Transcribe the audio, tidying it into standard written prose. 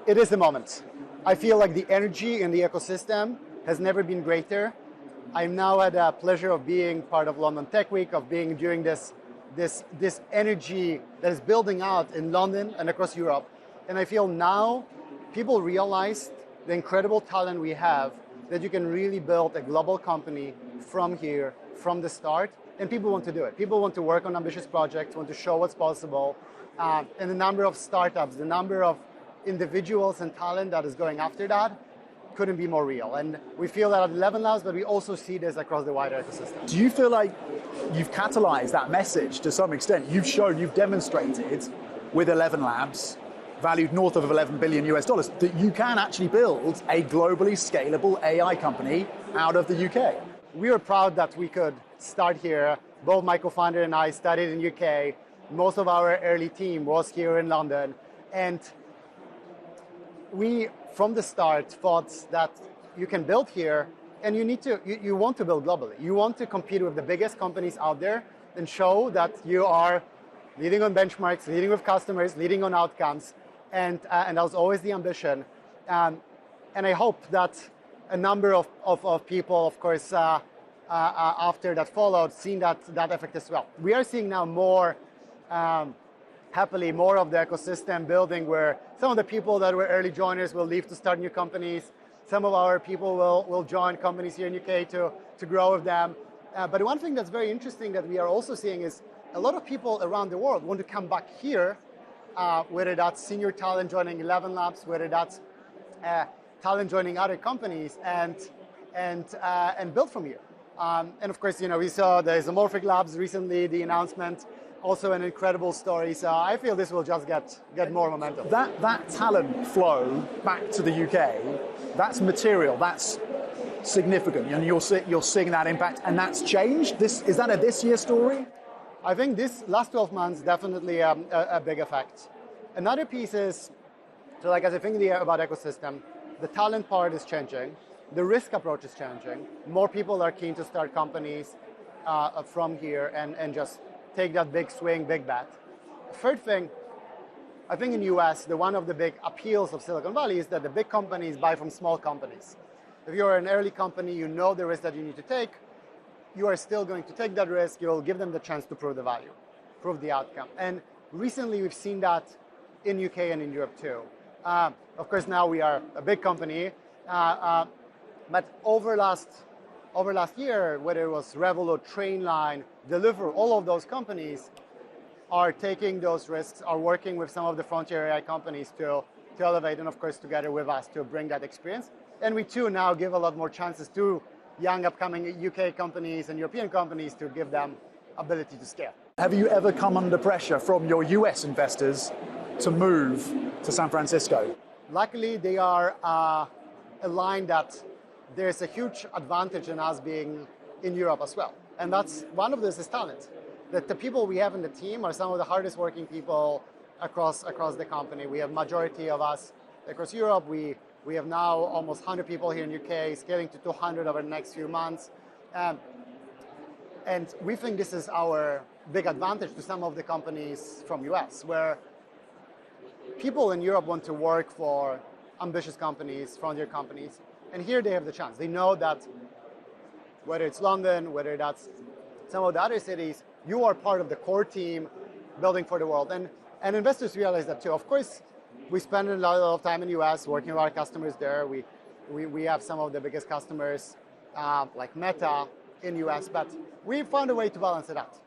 It is the moment. I feel like the energy in the ecosystem has never been greater. I'm now at the pleasure of being part of London Tech Week, of being during this energy that is building out in London and across Europe. And I feel now people realize the incredible talent we have, that you can really build a global company from here, from the start, and people want to do it. People want to work on ambitious projects, want to show what's possible, and the number of startups, the number of individuals and talent that is going after that couldn't be more real. And we feel that at ElevenLabs, but we also see this across the wider ecosystem. Do you feel like you've catalyzed that message to some extent? You've shown, you've demonstrated with ElevenLabs, valued north of $11 billion US, that you can actually build a globally scalable AI company out of the UK. We were proud that we could start here. Both my co-founder and I studied in UK. Most of our early team was here in London. And we, from the start, thought that you can build here, and you want to build globally. You want to compete with the biggest companies out there and show that you are leading on benchmarks, leading with customers, leading on outcomes, and that was always the ambition. And I hope that a number of people, of course, after that followed, seen that effect as well. We are seeing now more, happily, more of the ecosystem building, where some of the people that were early joiners will leave to start new companies. Some of our people will join companies here in UK to grow with them. But one thing that's very interesting that we are also seeing is a lot of people around the world want to come back here, whether that's senior talent joining ElevenLabs, whether that's talent joining other companies, and build from here. And of course, we saw the Isomorphic Labs recently, the announcement, also an incredible story. So I feel this will just get more momentum. That talent flow back to the UK, that's material, that's significant, and you're seeing that impact, and that's changed. Is that a this year story? I think this last 12 months definitely a big effect. Another piece is, so like as I think about ecosystem, the talent part is changing, the risk approach is changing. More people are keen to start companies from here and just take that big swing, big bet. Third thing, I think in US, one of the big appeals of Silicon Valley is that the big companies buy from small companies. If you're an early company, you know the risk that you need to take. You are still going to take that risk. You'll give them the chance to prove the value, prove the outcome. And recently, we've seen that in UK and in Europe too. Of course, now we are a big company, but over last year, whether it was Revolut, Trainline, Deliveroo, all of those companies are taking those risks, are working with some of the frontier AI companies to elevate, and of course, together with us to bring that experience. And we too now give a lot more chances to young upcoming UK companies and European companies to give them ability to scale. Have you ever come under pressure from your US investors to move to San Francisco? Luckily, they are aligned that there's a huge advantage in us being in Europe as well. And that's one of this is talent. That the people we have in the team are some of the hardest working people across the company. We have majority of us across Europe. We have now almost 100 people here in UK, scaling to 200 over the next few months. And we think this is our big advantage to some of the companies from US, where people in Europe want to work for ambitious companies, frontier companies, and here they have the chance. They know that whether it's London, whether that's some of the other cities, you are part of the core team building for the world. And investors realize that too. Of course, we spend a lot of time in the US working with our customers there. We have some of the biggest customers like Meta in US, but we found a way to balance it out.